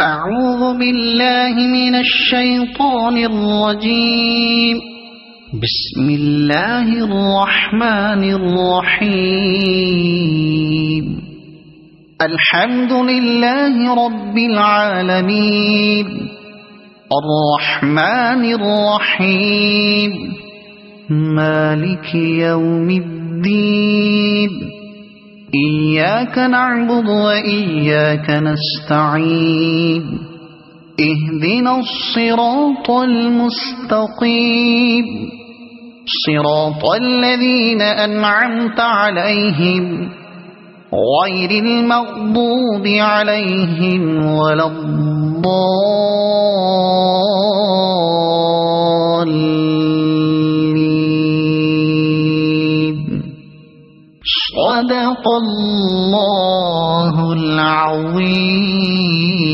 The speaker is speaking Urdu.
أعوذ بالله من الشيطان الرجيم. بسم الله الرحمن الرحيم. الحمد لله رب العالمين الرحمن الرحيم مالك يوم الدين. إياك نعبد وإياك نستعين. اهدنا الصراط المستقيم صراط الذين أنعمت عليهم غير المغضوب عليهم ولا الضالين. صدق الله العظيم.